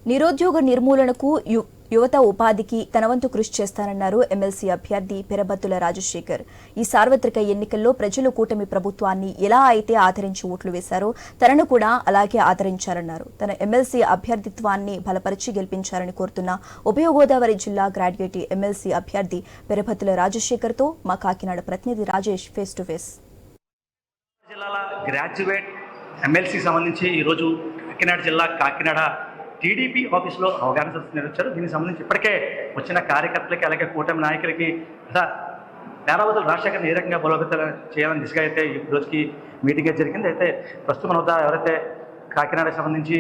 నిరుద్యోగ నిర్మూలనకు యువత ఉపాధికి తన వంతు కృషి చేస్తానన్నారు ఎమ్మెల్సీ అభ్యర్థి పెరబత్తుల రాజశేఖర్. ఈ సార్వత్రిక ఎన్నికల్లో ప్రజలు కూటమి ప్రభుత్వాన్ని ఎలా అయితే ఆదరించి ఓట్లు వేశారో తనను కూడా అలాగే ఆదరించారన్నారు. తన ఎమ్మెల్సీ అభ్యర్థిత్వాన్ని బలపరిచి గెలిపించారని కోరుతున్న ఉభయ గోదావరి జిల్లా గ్రాడ్యుయేట్ ఎమ్మెల్సీ అభ్యర్థి పెరబత్తుల రాజశేఖర్ తో మా కాకినాడ ప్రతినిధి రాజేష్ ఫేస్ టు ఫేస్. జిల్లాల గ్రాడ్యుయేట్ ఎమ్మెల్సీ సంబంధించి ఈరోజు కాకినాడ జిల్లా కాకినాడ టీడీపీ ఆఫీస్లో అవగాహన సదస్సు నిర్వహించారు. దీనికి సంబంధించి ఇప్పటికే వచ్చిన కార్యకర్తలకి అలాగే కూటమి నాయకులకి పేరావతుల రాజశేఖర్ని ఏ రకంగా బలోపేతం చేయాలని దిశగా అయితే ఈ రోజుకి మీటింగ్ జరిగింది. అయితే ప్రస్తుతం మన వద్ద ఎవరైతే కాకినాడకి సంబంధించి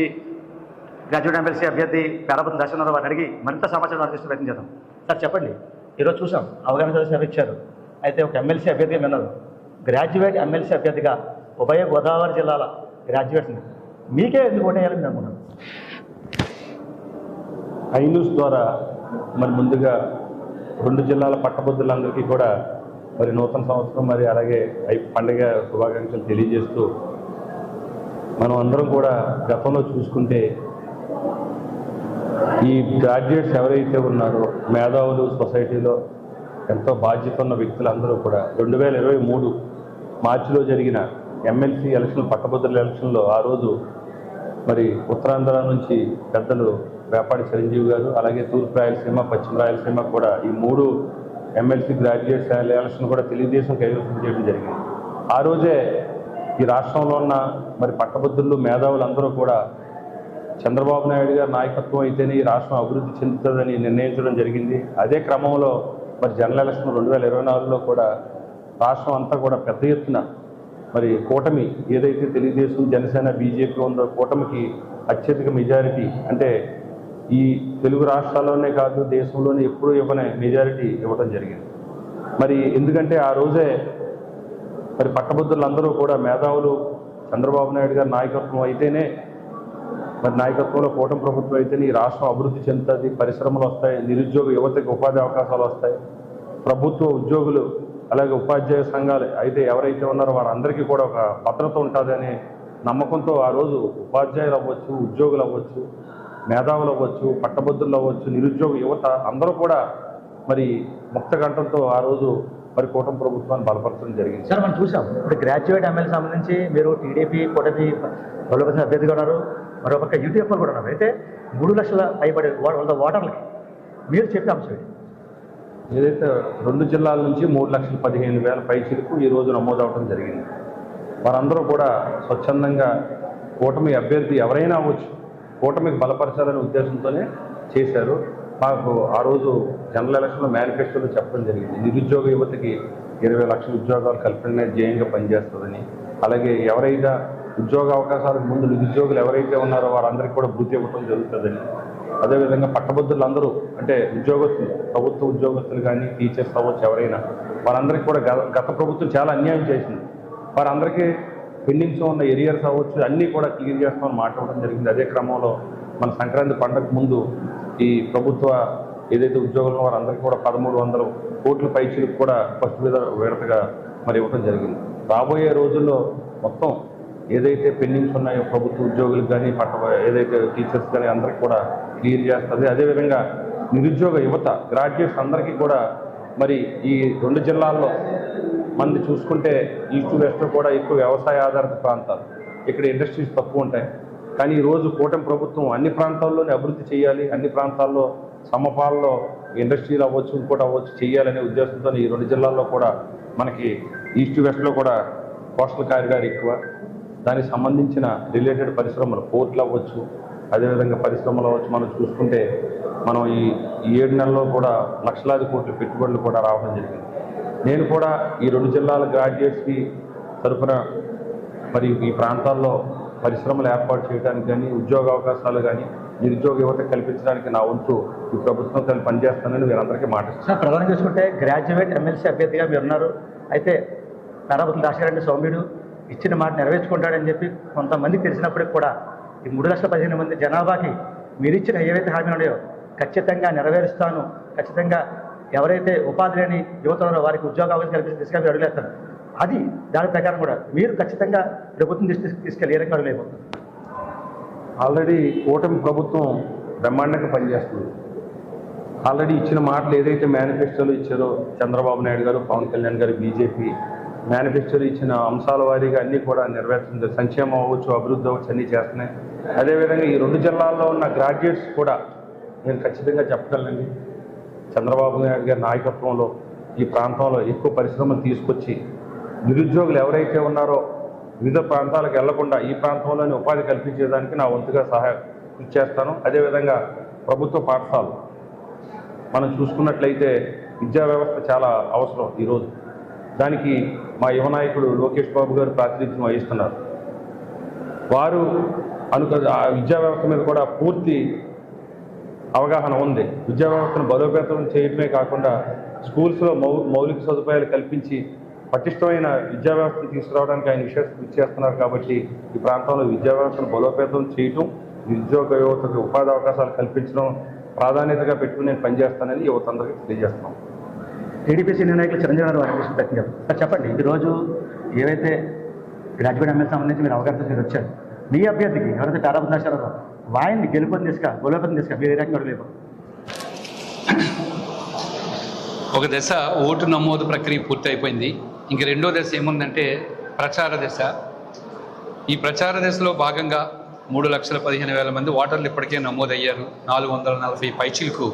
గ్రాడ్యుయేట్ ఎమ్మెల్సీ అభ్యర్థి పేరావతుల రాజశేఖర్ వారిని అడిగి మరింత సమాచారం అందిస్తూ ప్రయత్నం చేద్దాం. సార్ చెప్పండి, ఈరోజు చూసాం అవగాహన సదస్సు నిర్వహించారు. అయితే ఒక ఎమ్మెల్సీ అభ్యర్థిగా విన్నారు, గ్రాడ్యుయేట్ ఎమ్మెల్సీ అభ్యర్థిగా ఉభయ గోదావరి జిల్లాల గ్రాడ్యుయేట్స్ని మీకే ఎందుకు ఓటేయాలని మీరు అనుకున్నారు? ఐన్యూస్ ద్వారా మరి ముందుగా రెండు జిల్లాల పట్టభద్రులందరికీ కూడా మరి నూతన సంవత్సరం మరి అలాగే పండుగ శుభాకాంక్షలు తెలియజేస్తూ మనం అందరం కూడా గతంలో చూసుకుంటే ఈ గ్రాడ్యుయేట్స్ ఎవరైతే ఉన్నారో మేధావులు సొసైటీలో ఎంతో బాధ్యత ఉన్న వ్యక్తులందరూ కూడా 2023 మార్చిలో జరిగిన ఎమ్మెల్సీ ఎలక్షన్ పట్టభద్రుల ఎలక్షన్లో ఆ రోజు మరి ఉత్తరాంధ్ర నుంచి పెద్దలు వేపాడి చిరంజీవి గారు అలాగే తూర్పు రాయలసీమ పశ్చిమ రాయలసీమ కూడా ఈ 3 ఎమ్మెల్సీ గ్రాడ్యుయేట్స్ ఎలక్షన్ కూడా తెలుగుదేశం కైవసం చేయడం జరిగింది. ఆ రోజే ఈ రాష్ట్రంలో ఉన్న మరి పట్టభద్రులు మేధావులు అందరూ కూడా చంద్రబాబు నాయుడు గారి నాయకత్వం అయితేనే ఈ రాష్ట్రం అభివృద్ధి చెందుతుందని నిర్ణయించడం జరిగింది. అదే క్రమంలో మరి జనరల్ ఎలక్షన్ 2024లో కూడా రాష్ట్రం అంతా కూడా పెద్ద ఎత్తున మరి కూటమి ఏదైతే తెలుగుదేశం జనసేన బీజేపీ ఉందో కూటమికి అత్యధిక మెజారిటీ, అంటే ఈ తెలుగు రాష్ట్రాల్లోనే కాదు దేశంలోనే ఎప్పుడూ ఇవ్వని మెజారిటీ ఇవ్వడం జరిగింది. మరి ఎందుకంటే ఆ రోజే మరి పట్టభద్రులందరూ కూడా మేధావులు చంద్రబాబు నాయుడు గారి నాయకత్వం అయితేనే మరి నాయకత్వంలో కూటమి ప్రభుత్వం అయితేనే ఈ రాష్ట్రం అభివృద్ధి చెందుతుంది, పరిశ్రమలు వస్తాయి, నిరుద్యోగ యువతకి ఉపాధి అవకాశాలు వస్తాయి, ప్రభుత్వ ఉద్యోగులు అలాగే ఉపాధ్యాయ సంఘాలు అయితే ఎవరైతే ఉన్నారో వారందరికీ కూడా ఒక భద్రత ఉంటుందనే నమ్మకంతో ఆ రోజు ఉపాధ్యాయులు అవ్వచ్చు, ఉద్యోగులు అవ్వచ్చు, మేధావులు అవ్వచ్చు, పట్టభద్రులు అవ్వచ్చు, నిరుద్యోగ యువత అందరూ కూడా మరి ముక్త కంఠంతో ఆ రోజు మరి కూటమి ప్రభుత్వాన్ని బలపరచడం జరిగింది. సార్ మనం చూసాం ఇప్పుడు గ్రాడ్యుయేట్ ఎమ్మెల్యే సంబంధించి మీరు టీడీపీ కూటమి బలోపేతం అభ్యర్థిగా ఉన్నారు, మరొక యూటీఎఫ్లు కూడా ఉన్నారు. అయితే 3 లక్షల పైబడి ఓటర్లకి మీరు చెప్పే అంశం ఏదైతే 2 జిల్లాల నుంచి 3,15,000 పైచిలకు ఈ రోజు నమోదవడం జరిగింది. వారందరూ కూడా స్వచ్ఛందంగా కూటమి అభ్యర్థి ఎవరైనా అవ్వచ్చు, కూటమికి బలపరచాలనే ఉద్దేశంతోనే చేశారు. మాకు ఆ రోజు జనరల్ ఎలక్షన్లో మేనిఫెస్టోలో చెప్పడం జరిగింది, నిరుద్యోగ యువతకి 20 లక్షల ఉద్యోగాలు కల్పనే ధ్యేయంగా పనిచేస్తుందని, అలాగే ఎవరైనా ఉద్యోగ అవకాశాలకు ముందు నిరుద్యోగులు ఎవరైతే ఉన్నారో వారందరికీ కూడా భృతి ఇవ్వడం జరుగుతుందని, అదేవిధంగా పట్టభద్రులందరూ అంటే ఉద్యోగస్తులు, ప్రభుత్వ ఉద్యోగస్తులు కానీ టీచర్స్ అవ్వచ్చు ఎవరైనా వారందరికీ కూడా గత ప్రభుత్వం చాలా అన్యాయం చేసింది, వారందరికీ పెండింగ్స్ ఉన్న ఏరియర్స్ అవ్వచ్చు అన్నీ కూడా క్లియర్ చేస్తామని మాట్లాడడం జరిగింది. అదే క్రమంలో మన సంక్రాంతి పండుగ ముందు ఈ ప్రభుత్వ ఏదైతే ఉద్యోగులు వారందరికీ కూడా 1,300 కోట్ల పైచీలకు కూడా ఫస్ట్ విడతగా మరి ఇవ్వడం జరిగింది. రాబోయే రోజుల్లో మొత్తం ఏదైతే పెండింగ్స్ ఉన్నాయో ప్రభుత్వ ఉద్యోగులకు కానీ ఏదైతే టీచర్స్ కానీ అందరికీ కూడా క్లియర్ చేస్తుంది. అదేవిధంగా నిరుద్యోగ యువత గ్రాడ్యుయేట్స్ అందరికీ కూడా మరి ఈ 2 జిల్లాల్లో మంది చూసుకుంటే ఈస్ట్ వెస్ట్ కూడా ఎక్కువ వ్యవసాయ ఆధారిత ప్రాంతాలు, ఇక్కడ ఇండస్ట్రీస్ తక్కువ ఉంటాయి. కానీ ఈరోజు కూటమి ప్రభుత్వం అన్ని ప్రాంతాల్లోనే అభివృద్ధి చేయాలి, అన్ని ప్రాంతాల్లో సమపాలలో ఇండస్ట్రీలు అవ్వచ్చు ఇంకోటి అవ్వచ్చు చేయాలనే ఉద్దేశంతో ఈ 2 జిల్లాల్లో కూడా మనకి ఈస్ట్ వెస్ట్లో కూడా కోస్టల్ కారిడార్ ఎక్కువ, దానికి సంబంధించిన రిలేటెడ్ పరిశ్రమలు పోర్ట్లు అవ్వచ్చు, అదేవిధంగా పరిశ్రమలు అవ్వచ్చు. మనం చూసుకుంటే మనం ఈ 7 నెలల్లో కూడా లక్షలాది కోట్ల పెట్టుబడులు కూడా రావడం జరిగింది. నేను కూడా ఈ 2 జిల్లాల గ్రాడ్యుయేట్స్కి తరఫున మరి ఈ ప్రాంతాల్లో పరిశ్రమలు ఏర్పాటు చేయడానికి కానీ ఉద్యోగ అవకాశాలు కానీ నిరుద్యోగ యువత కల్పించడానికి నా వంతు ఈ ప్రభుత్వంతో పనిచేస్తానని వీరందరికీ మాట్లాడుతున్నాను. ప్రధానంగా చూసుకుంటే గ్రాడ్యుయేట్ ఎమ్మెల్సీ అభ్యర్థిగా మీరు ఉన్నారు. అయితే పేరావతుల రాజశేఖర్ సౌమ్యుడు ఇచ్చిన మాట నెరవేర్చుకుంటాడని చెప్పి కొంతమందికి తెలిసినప్పటికి కూడా ఈ 3,15,000 మంది జనాభాకి మీరు ఇచ్చిన ఏవైతే హామీలు ఉన్నాయో ఖచ్చితంగా నెరవేరుస్తాను, ఖచ్చితంగా ఎవరైతే ఉపాధి లేని యువత ఉన్నారో వారికి ఉద్యోగ అవకాశం కల్పించి దిశగా మీరు అడుగులేస్తారు. అది దాని ప్రకారం కూడా మీరు ఖచ్చితంగా ప్రభుత్వం తీసుకెళ్ళి ఏ రకంగా అడుగులేకపోతారు? ఆల్రెడీ కూటమి ప్రభుత్వం బ్రహ్మాండంగా పనిచేస్తుంది. ఆల్రెడీ ఇచ్చిన మాటలు ఏదైతే మేనిఫెస్టోలో ఇచ్చారో చంద్రబాబు నాయుడు గారు, పవన్ కళ్యాణ్ గారు, బీజేపీ మేనిఫెస్టోలో ఇచ్చిన అంశాల వారీగా అన్నీ కూడా నెరవేరుతుంది. సంక్షేమం అవ్వచ్చు, అభివృద్ధి అవ్వచ్చు, అన్నీ చేస్తున్నాయి. అదేవిధంగా ఈ 2 జిల్లాల్లో ఉన్న గ్రాడ్యుయేట్స్ కూడా నేను ఖచ్చితంగా చెప్పగలండి, చంద్రబాబు నాయుడు గారి నాయకత్వంలో ఈ ప్రాంతంలో ఎక్కువ పరిశ్రమలు తీసుకొచ్చి నిరుద్యోగులు ఎవరైతే ఉన్నారో వివిధ ప్రాంతాలకు వెళ్లకుండా ఈ ప్రాంతంలోనే ఉపాధి కల్పించేదానికి నా వంతుగా కృషి చేస్తాను. అదేవిధంగా ప్రభుత్వ పాఠశాలలు మనం చూసుకున్నట్లయితే విద్యా వ్యవస్థ చాలా అవసరం ఈరోజు. దానికి మా యువ నాయకుడు లోకేష్ బాబు గారు ప్రాతినిధ్యం వహిస్తున్నారు. వారు ఆ విద్యా వ్యవస్థ మీద కూడా పూర్తి అవగాహన ఉంది. విద్యా వ్యవస్థను బలోపేతం చేయడమే కాకుండా స్కూల్స్లో మౌలిక సదుపాయాలు కల్పించి పటిష్టమైన విద్యా వ్యవస్థను తీసుకురావడానికి ఆయన విశేష కృషి చేస్తున్నారు. కాబట్టి ఈ ప్రాంతంలో విద్యా వ్యవస్థను బలోపేతం చేయటం, నిరుద్యోగ యువతకు ఉపాధి అవకాశాలు కల్పించడం ప్రాధాన్యతగా పెట్టుకుని నేను పనిచేస్తానని యువత అందరికీ తెలియజేస్తున్నాం. టీడీపీ సీనియర్ నాయకులు చిరంజీవి గారు వారికి ప్రశ్న సార్ చెప్పండి, ఈరోజు ఏవైతే గ్రాడ్యుయేట్ ఎమ్మెల్యే సంబంధించి మీరు అవగాహన మీరు వచ్చారు, మీ అభ్యర్థికి ఎవరైతే తారాబుద్ధాశారో వాయిని గెలుపొంది తీసుక బలోపేతం తీసుక మీరు ఏ రకంగా అడగలేరు? ఒక దశ ఓటు నమోదు ప్రక్రియ పూర్తి అయిపోయింది. ఇంక రెండో దశ ఏముందంటే ప్రచార దశ. ఈ ప్రచార దశలో భాగంగా 3,15,000 మంది ఓటర్లు ఇప్పటికే నమోదయ్యారు. 440 పైచిలకు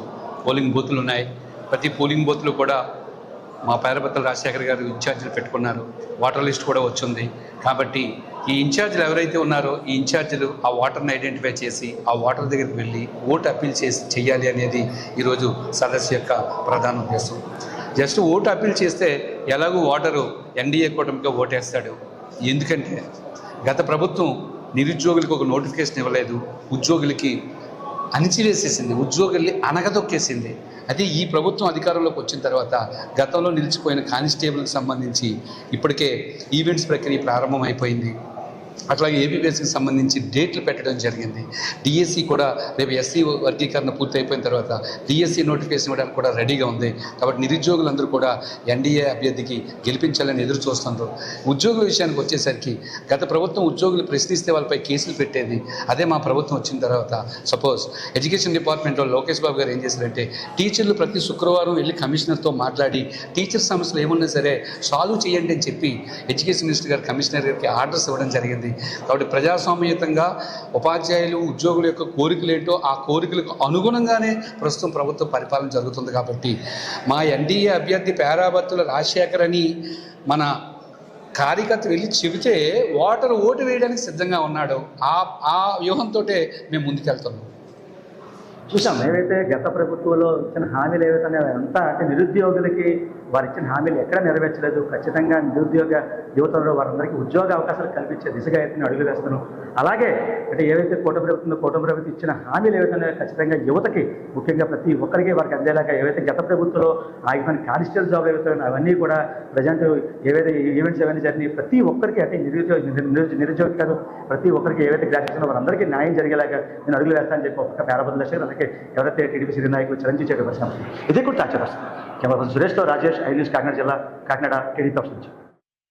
పోలింగ్ బూతులు ఉన్నాయి. ప్రతి పోలింగ్ బూత్లు కూడా మా పేరబత్తల రాజశేఖర్ గారు ఇన్ఛార్జీలు పెట్టుకున్నారు. ఓటర్ లిస్ట్ కూడా వచ్చింది. కాబట్టి ఈ ఇన్ఛార్జీలు ఎవరైతే ఉన్నారో ఈ ఇన్ఛార్జీలు ఆ ఓటర్ని ఐడెంటిఫై చేసి ఆ ఓటర్ దగ్గరికి వెళ్ళి ఓటు అప్పీల్ చేయాలి అనేది ఈరోజు సదస్సు యొక్క ప్రధాన ఉద్దేశం. జస్ట్ ఓటు అప్పీల్ చేస్తే ఎలాగూ ఓటరు ఎన్డీఏ కూటమిగా ఓటేస్తాడు. ఎందుకంటే గత ప్రభుత్వం నిరుద్యోగులకు ఒక నోటిఫికేషన్ ఇవ్వలేదు, ఉద్యోగులకి అణిచివేసేసింది, ఉద్యోగుల్ని అనగదొక్కేసింది. అదే ఈ ప్రభుత్వం అధికారంలోకి వచ్చిన తర్వాత గతంలో నిలిచిపోయిన కానిస్టేబుల్కి సంబంధించి ఇప్పటికే ఈవెంట్స్ ప్రక్రియ ప్రారంభమైపోయింది. అట్లాగే ఏబీపీఎస్కి సంబంధించి డేట్లు పెట్టడం జరిగింది. డిఎస్సి కూడా రేపు ఎస్సీ వర్గీకరణ పూర్తి అయిపోయిన తర్వాత డిఎస్సి నోటిఫికేషన్ ఇవ్వడానికి కూడా రెడీగా ఉంది. కాబట్టి నిరుద్యోగులందరూ కూడా ఎన్డీఏ అభ్యర్థికి గెలిపించాలని ఎదురు చూస్తున్నారు. ఉద్యోగుల విషయానికి వచ్చేసరికి గత ప్రభుత్వం ఉద్యోగులు ప్రశ్నిస్తే వాళ్ళపై కేసులు పెట్టేది. అదే మా ప్రభుత్వం వచ్చిన తర్వాత సపోజ్ ఎడ్యుకేషన్ డిపార్ట్మెంట్లో లోకేష్ బాబు గారు ఏం చేశారంటే టీచర్లు ప్రతి శుక్రవారం వెళ్ళి కమిషనర్తో మాట్లాడి టీచర్ సమస్యలు ఏమున్నా సరే సాల్వ్ చేయండి అని చెప్పి ఎడ్యుకేషన్ మినిస్టర్ గారు కమిషనర్ గారికి ఆర్డర్స్ ఇవ్వడం జరిగింది. కాబట్టి ప్రజాస్వామ్యయుతంగా ఉపాధ్యాయులు ఉద్యోగుల యొక్క కోరికలు ఏంటో ఆ కోరికలకు అనుగుణంగానే ప్రస్తుతం ప్రభుత్వ పరిపాలన జరుగుతుంది. కాబట్టి మా ఎన్డీఏ అభ్యర్థి పేరాబత్తుల రాజశేఖర్ అని మన కార్యకర్త వెళ్ళి చెబితే ఓటు వేయడానికి సిద్ధంగా ఉన్నాడు. ఆ వ్యూహంతో మేము ముందుకెళ్తున్నాం. చూసాం ఏవైతే గత ప్రభుత్వంలో ఇచ్చిన హామీలు ఏవైతే అంతా అంటే నిరుద్యోగులకి వారు ఇచ్చిన హామీలు ఎక్కడ నెరవేర్చలేదు. ఖచ్చితంగా నిరుద్యోగ యువతలో వారందరికీ ఉద్యోగ అవకాశాలు కల్పించే దిశగా అయితే అడుగులు వేస్తున్నాం. అలాగే అంటే ఏవైతే కూటమి ప్రభుత్వం ఇచ్చిన హామీలు ఏవైతే ఖచ్చితంగా యువతకి ముఖ్యంగా ప్రతి ఒక్కరికి వారికి అందేలాగా ఏవైతే గత ప్రభుత్వంలో ఆగిపోయిన కానిస్టేబుల్ జాబ్ ఏవైతే అవన్నీ కూడా ప్రజెంట్ ఏవైతే ఈవెంట్స్ అవన్నీ జరిగినాయి ప్రతి ఒక్కరికి అంటే నిరుద్యోగి కాదు ప్రతి ఒక్కరికి ఏవైతే గ్రాడ్యుయేషన్ వారందరికీ న్యాయం జరిగేలాగా నేను అడుగులు వేస్తానని చెప్పి ఒక్క పేరబద్దుల అలాగే ఎవరైతే టీడీపీ సీనియర్ నాయకులు చిరంజీవి చేపట్టారు ఇదే కూడా కెమెరా సురేష్తో రాజేష్, ఐ న్యూస్, కాకినాడ జిల్లా, కాకినాడ టీడీపీ ఆఫీస్ నుంచి.